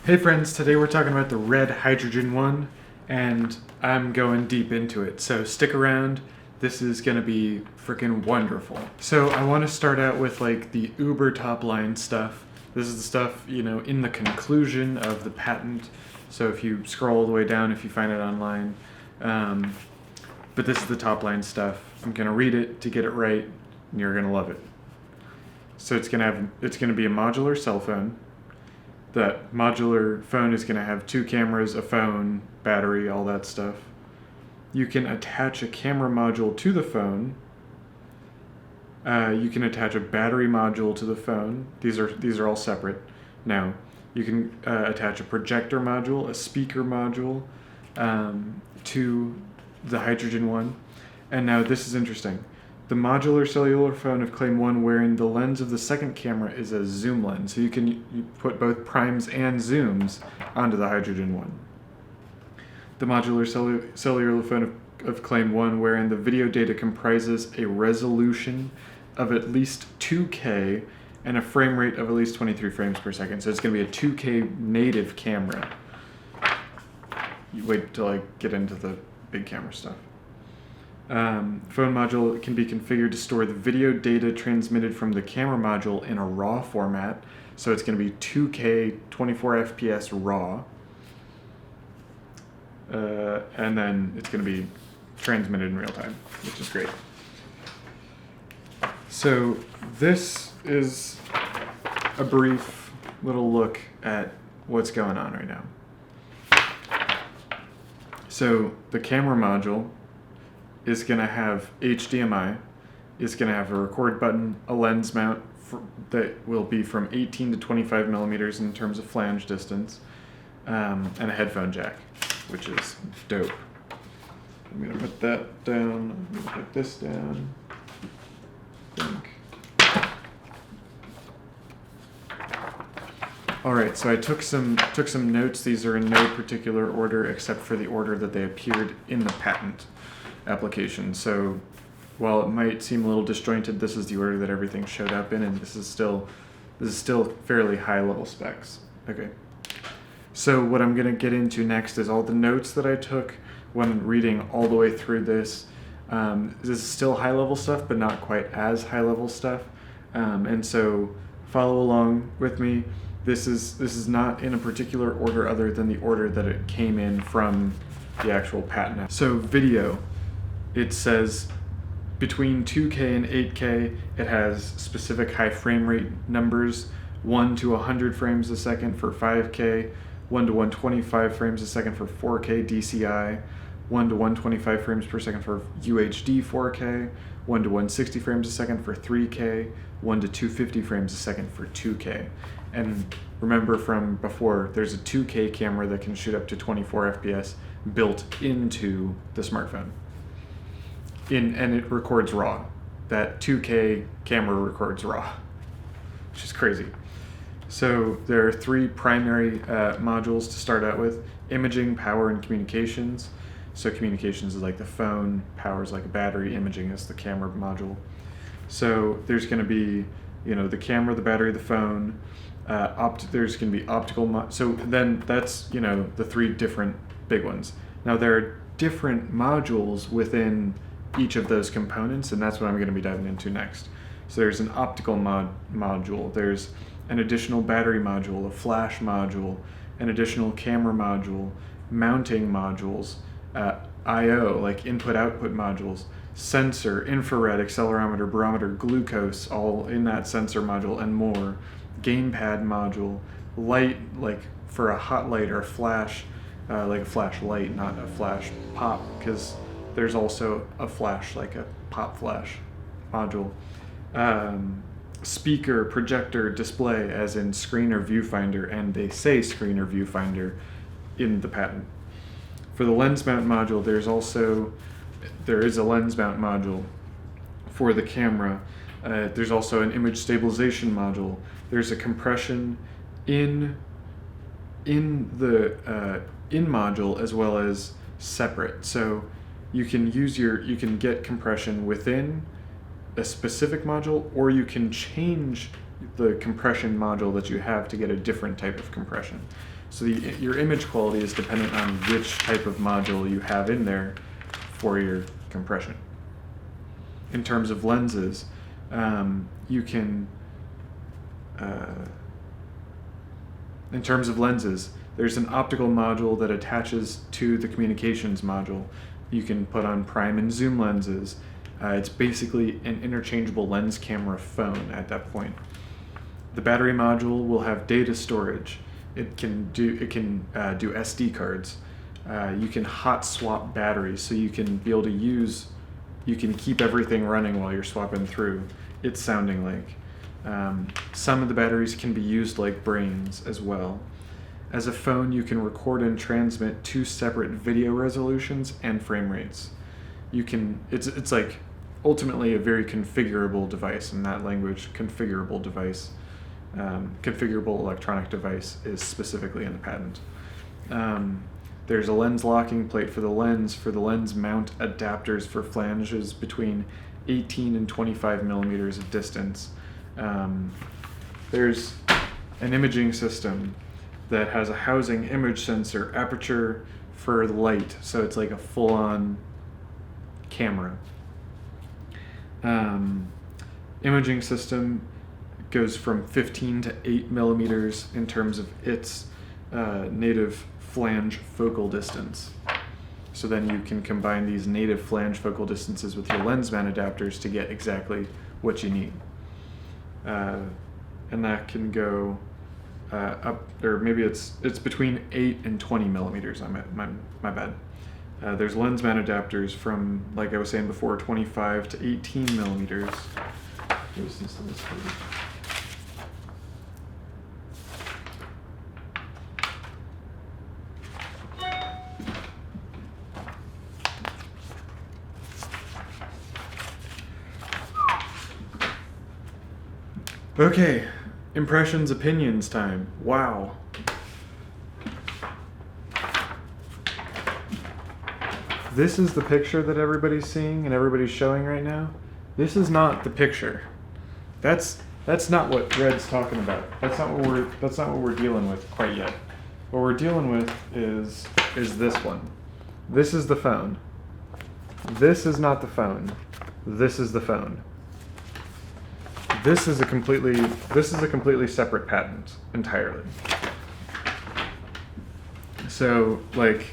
Hey friends, today we're talking about the red hydrogen one, and I'm going deep into it, so stick around. This is going to be freaking wonderful. So I want to start out with like the uber top line stuff. This is the stuff, in the conclusion of the patent. So if you scroll all the way down, if you find it online. But this is the top line stuff. I'm going to read it to get it right, and you're going to love it. So it's going to be a modular cell phone. That modular phone is going to have 2 cameras, a phone, battery, all that stuff. You can attach a camera module to the phone. You can attach a battery module to the phone. These are all separate. Now, you can attach a projector module, a speaker module to the hydrogen one. And now this is interesting. The modular cellular phone of Claim 1 wherein the lens of the second camera is a zoom lens. So you put both primes and zooms onto the hydrogen one. The modular cellular phone of Claim 1 wherein the video data comprises a resolution of at least 2K and a frame rate of at least 23 frames per second. So it's going to be a 2K native camera. You wait till I get into the big camera stuff. Phone module can be configured to store the video data transmitted from the camera module in a RAW format. So it's going to be 2K 24 FPS RAW. And then it's going to be transmitted in real time, which is great. So this is a brief little look at what's going on right now. So the camera module is going to have HDMI, is going to have a record button, a lens mount that will be from 18 to 25 millimeters in terms of flange distance, and a headphone jack, which is dope. I'm going to put that down. I'm going to put this down. I think. All right, so I took some notes. These are in no particular order except for the order that they appeared in the patent application. So while it might seem a little disjointed, this is the order that everything showed up in, and this is still fairly high level specs. Okay. So what I'm going to get into next is all the notes that I took when reading all the way through this. This is still high level stuff, but not quite as high level stuff. And so follow along with me. This is not in a particular order other than the order that it came in from the actual patent. So video, it says between 2K and 8K, it has specific high frame rate numbers, 1 to 100 frames a second for 5K, 1 to 125 frames a second for 4K DCI, 1 to 125 frames per second for UHD 4K, 1 to 160 frames a second for 3K, 1 to 250 frames a second for 2K. And remember from before, there's a 2K camera that can shoot up to 24 FPS built into the smartphone. And it records RAW. That 2K camera records RAW, which is crazy. So there are 3 primary modules to start out with: imaging, power, and communications. So communications is like the phone, power is like a battery, imaging is the camera module. So there's going to be, the camera, the battery, the phone. There's going to be optical. So then that's, the 3 different big ones. Now there are different modules within each of those components, and that's what I'm going to be diving into next. So there's an optical module, there's an additional battery module, a flash module, an additional camera module, mounting modules, I/O, like input-output modules, sensor, infrared, accelerometer, barometer, glucose, all in that sensor module, and more. Gamepad module, light, like for a hot light or a flash, like a flashlight, not a flash pop, because there's also a flash, like a pop flash module. Speaker, projector, display, as in screen or viewfinder, and they say screen or viewfinder in the patent. For the lens mount module, there is a lens mount module for the camera. There's also an image stabilization module. There's a compression in the in module as well as separate. So you can get compression within a specific module, or you can change the compression module that you have to get a different type of compression. So your image quality is dependent on which type of module you have in there for your compression. In terms of lenses, you can, in terms of lenses, there's an optical module that attaches to the communications module. You can put on prime and zoom lenses. It's basically an interchangeable lens camera phone at that point. The battery module will have data storage. It can do SD cards. You can hot swap batteries, so you can be able to you can keep everything running while you're swapping through. It's sounding like. Some of the batteries can be used like brains as well. As a phone, you can record and transmit 2 separate video resolutions and frame rates. It's like ultimately a very configurable device in that language. Configurable device. Configurable electronic device is specifically in the patent. There's a lens locking plate for the lens mount adapters for flanges between 18 and 25 millimeters of distance. There's an imaging system that has a housing image sensor, aperture for light, so it's like a full-on camera. Imaging system goes from 15 to 8 millimeters in terms of its native flange focal distance. So then you can combine these native flange focal distances with your lens mount adapters to get exactly what you need. And that can go up, or maybe it's between 8 and 20 millimeters. My bad. There's lens mount adapters from, like I was saying before, 25 to 18 millimeters. Here's this list for you. Okay, impressions, opinions time. Wow. This is the picture that everybody's seeing and everybody's showing right now. This is not the picture. That's not what Red's talking about. That's not what we're dealing with quite yet. What we're dealing with is this one. This is the phone. This is not the phone. This is the phone. This is a completely separate patent entirely. So like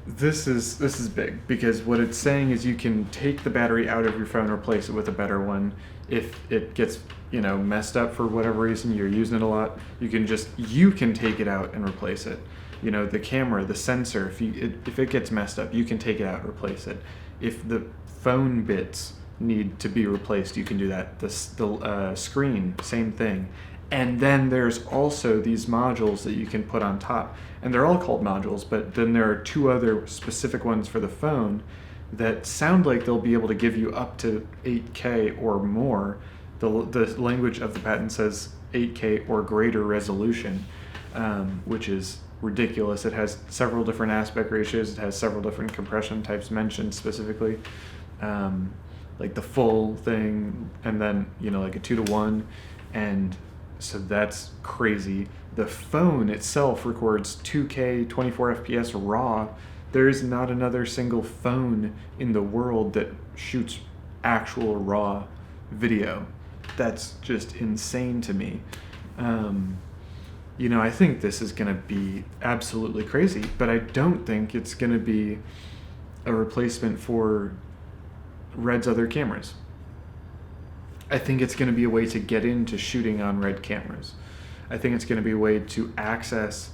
this is big, because what it's saying is you can take the battery out of your phone, replace it with a better one. If it gets, messed up for whatever reason, you're using it a lot, you can take it out and replace it. The camera, the sensor, if it gets messed up, you can take it out and replace it. If the phone bits need to be replaced, you can do that. The screen, same thing. And then there's also these modules that you can put on top, and they're all called modules, but then there are 2 other specific ones for the phone that sound like they'll be able to give you up to 8K or more. The language of the patent says 8K or greater resolution, which is ridiculous. It has several different aspect ratios. It has several different compression types mentioned specifically. Like the full thing, and then like a 2-to-1, and so that's crazy. The phone itself records 2K 24 FPS RAW. There is not another single phone in the world that shoots actual RAW video. That's just insane to me. I think this is going to be absolutely crazy, but I don't think it's going to be a replacement for Red's other cameras. I think it's going to be a way to get into shooting on Red cameras. I think it's going to be a way to access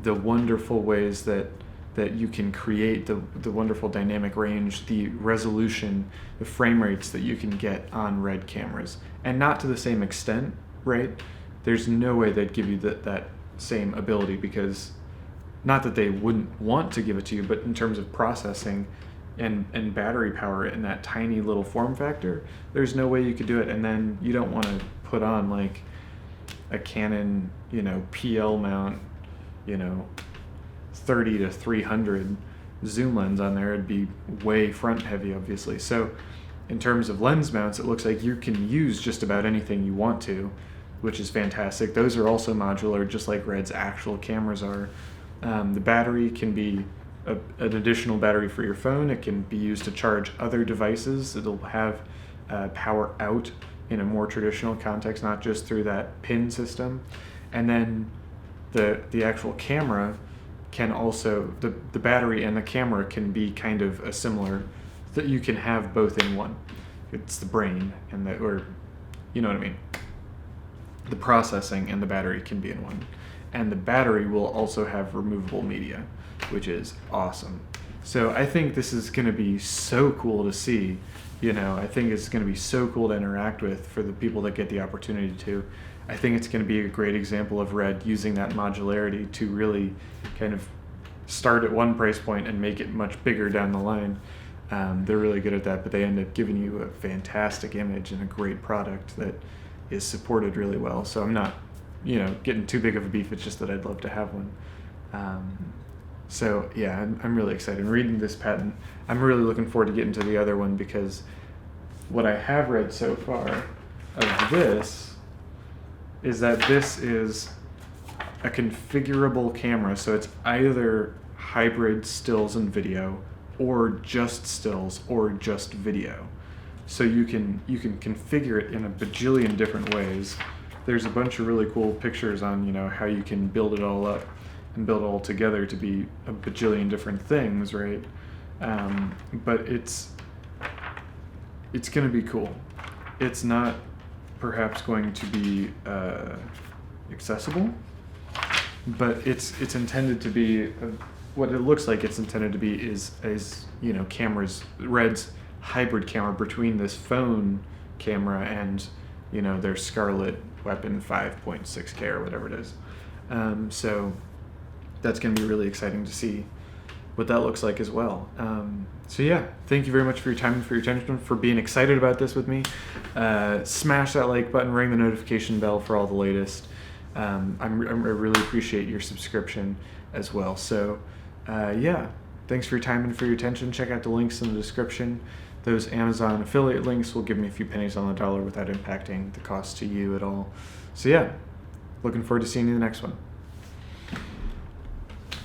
the wonderful ways that you can create the wonderful dynamic range, the resolution, the frame rates that you can get on Red cameras. And not to the same extent, right? There's no way they'd give you that same ability, because not that they wouldn't want to give it to you, but in terms of processing and battery power in that tiny little form factor, there's no way you could do it. And then you don't want to put on like a Canon, PL mount, 30 to 300 zoom lens on there. It'd be way front heavy, obviously. So in terms of lens mounts, it looks like you can use just about anything you want to. which is fantastic. Those are also modular, just like Red's actual cameras are. The battery can be an additional battery for your phone. It can be used to charge other devices. It'll have power out in a more traditional context, not just through that pin system. And then the actual camera can also, the battery and the camera can be kind of a similar, that you can have both in one. It's the brain and or you know what I mean. The processing and the battery can be in one. And the battery will also have removable media, which is awesome. So I think this is going to be so cool to see. I think it's going to be so cool to interact with for the people that get the opportunity to. I think it's going to be a great example of Red using that modularity to really kind of start at one price point and make it much bigger down the line. They're really good at that, but they end up giving you a fantastic image and a great product that is supported really well. So I'm not, getting too big of a beef. It's just that I'd love to have one. So yeah, I'm really excited. Reading this patent, I'm really looking forward to getting to the other one, because what I have read so far of this is that this is a configurable camera. So it's either hybrid stills and video, or just stills, or just video. So you can configure it in a bajillion different ways. There's a bunch of really cool pictures on how you can build it all up and build it all together to be a bajillion different things, right? But it's going to be cool. It's not perhaps going to be accessible, but it's intended to be what it looks like it's intended to be is cameras, Red's hybrid camera between this phone camera and their Scarlet Weapon 5.6K or whatever it is. So that's going to be really exciting to see what that looks like as well. So yeah, thank you very much for your time and for your attention, for being excited about this with me. Smash that like button, ring the notification bell for all the latest. I really appreciate your subscription as well. So yeah, thanks for your time and for your attention. Check out the links in the description. Those Amazon affiliate links will give me a few pennies on the dollar without impacting the cost to you at all. So yeah, looking forward to seeing you in the next one.